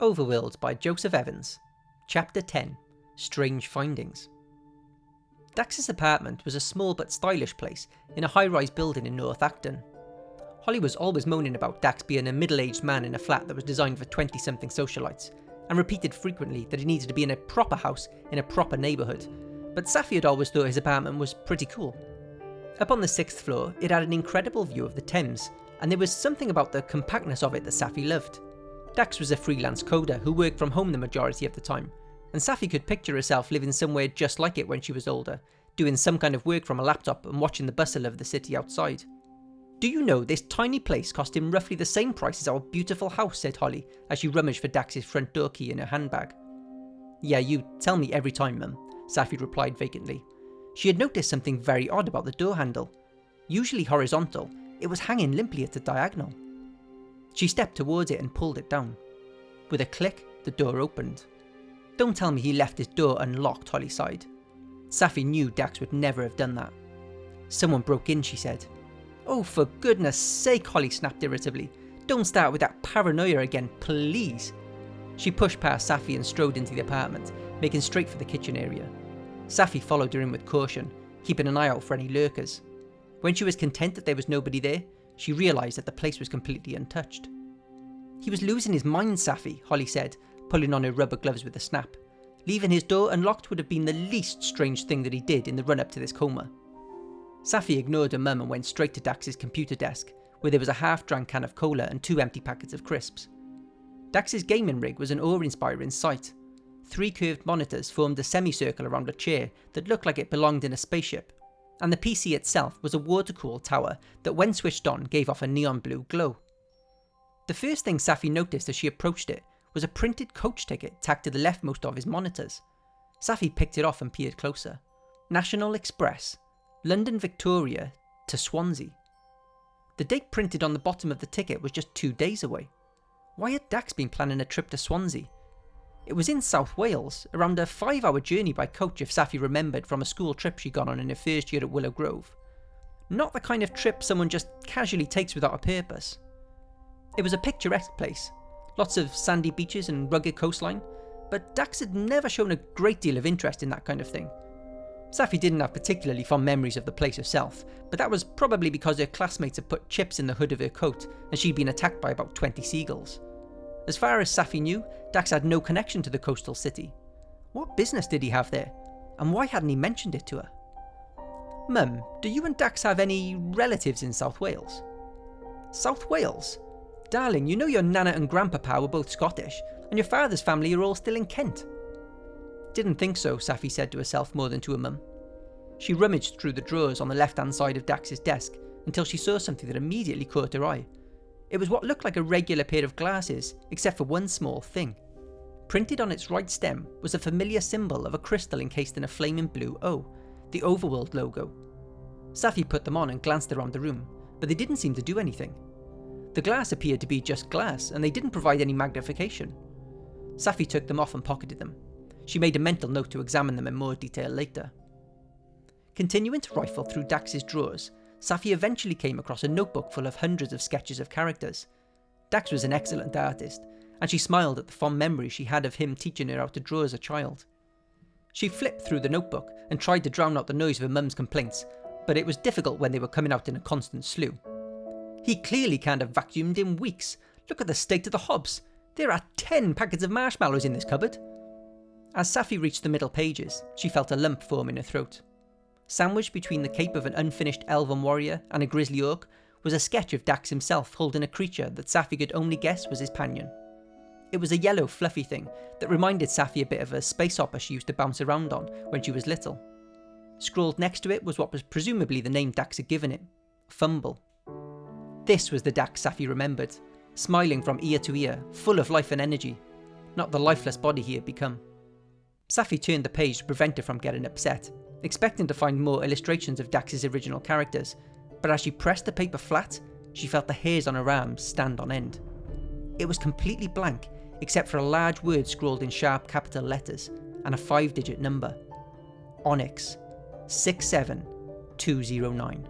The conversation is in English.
Overworld by Joseph Evans. Chapter 10. Strange Findings. Dax's apartment was a small but stylish place in a high-rise building in North Acton. Holly was always moaning about Dax being a middle-aged man in a flat that was designed for 20-something socialites, and repeated frequently that he needed to be in a proper house in a proper neighbourhood, but Saffie had always thought his apartment was pretty cool. Up on the 6th floor, it had an incredible view of the Thames, and there was something about the compactness of it that Saffie loved. Dax was a freelance coder who worked from home the majority of the time, and Saffie could picture herself living somewhere just like it when she was older, doing some kind of work from a laptop and watching the bustle of the city outside. "Do you know this tiny place cost him roughly the same price as our beautiful house," said Holly as she rummaged for Dax's front door key in her handbag. "Yeah, you tell me every time, Mum," Saffie replied vacantly. She had noticed something very odd about the door handle. Usually horizontal, it was hanging limply at a diagonal. She stepped towards it and pulled it down. With a click, the door opened. "Don't tell me he left his door unlocked," Holly sighed. Saffie knew Dax would never have done that. "Someone broke in," she said. "Oh, for goodness sake," Holly snapped irritably. "Don't start with that paranoia again, please." She pushed past Saffie and strode into the apartment, making straight for the kitchen area. Saffie followed her in with caution, keeping an eye out for any lurkers. When she was content that there was nobody there, she realised that the place was completely untouched. "He was losing his mind, Saffie," Holly said, pulling on her rubber gloves with a snap. "Leaving his door unlocked would have been the least strange thing that he did in the run-up to this coma." Saffie ignored her mum and went straight to Dax's computer desk, where there was a half-drank can of cola and 2 empty packets of crisps. Dax's gaming rig was an awe-inspiring sight. 3 curved monitors formed a semicircle around a chair that looked like it belonged in a spaceship, and the PC itself was a water-cooled tower that when switched on gave off a neon blue glow. The first thing Saffie noticed as she approached it was a printed coach ticket tacked to the leftmost of his monitors. Saffie picked it off and peered closer. National Express, London Victoria to Swansea. The date printed on the bottom of the ticket was just 2 days away. Why had Dax been planning a trip to Swansea? It was in South Wales, around a 5-hour journey by coach if Saffie remembered from a school trip she'd gone on in her first year at Willow Grove. Not the kind of trip someone just casually takes without a purpose. It was a picturesque place, lots of sandy beaches and rugged coastline, but Dax had never shown a great deal of interest in that kind of thing. Saffie didn't have particularly fond memories of the place herself, but that was probably because her classmates had put chips in the hood of her coat and she'd been attacked by about 20 seagulls. As far as Saffie knew, Dax had no connection to the coastal city. What business did he have there? And why hadn't he mentioned it to her? "Mum, do you and Dax have any relatives in South Wales?" "South Wales? Darling, you know your Nana and Grandpapa were both Scottish, and your father's family are all still in Kent." "Didn't think so," Saffie said to herself more than to her mum. She rummaged through the drawers on the left-hand side of Dax's desk until she saw something that immediately caught her eye. It was what looked like a regular pair of glasses, except for one small thing. Printed on its right stem was a familiar symbol of a crystal encased in a flaming blue O, the Overworld logo. Saffie put them on and glanced around the room, but they didn't seem to do anything. The glass appeared to be just glass, and they didn't provide any magnification. Saffie took them off and pocketed them. She made a mental note to examine them in more detail later. Continuing to rifle through Dax's drawers, Saffie eventually came across a notebook full of hundreds of sketches of characters. Dax was an excellent artist, and she smiled at the fond memories she had of him teaching her how to draw as a child. She flipped through the notebook and tried to drown out the noise of her mum's complaints, but it was difficult when they were coming out in a constant slew. "He clearly can't have vacuumed in weeks. Look at the state of the hobs. There are 10 packets of marshmallows in this cupboard." As Saffie reached the middle pages, she felt a lump form in her throat. Sandwiched between the cape of an unfinished elven warrior and a grizzly orc was a sketch of Dax himself holding a creature that Saffie could only guess was his panion. It was a yellow fluffy thing that reminded Saffie a bit of a space hopper she used to bounce around on when she was little. Scrawled next to it was what was presumably the name Dax had given it, Fumble. This was the Dax Saffie remembered, smiling from ear to ear, full of life and energy, not the lifeless body he had become. Saffie turned the page to prevent her from getting upset, expecting to find more illustrations of Dax's original characters, but as she pressed the paper flat, she felt the hairs on her arms stand on end. It was completely blank, except for a large word scrawled in sharp capital letters, and a 5-digit number. Onyx, 67209.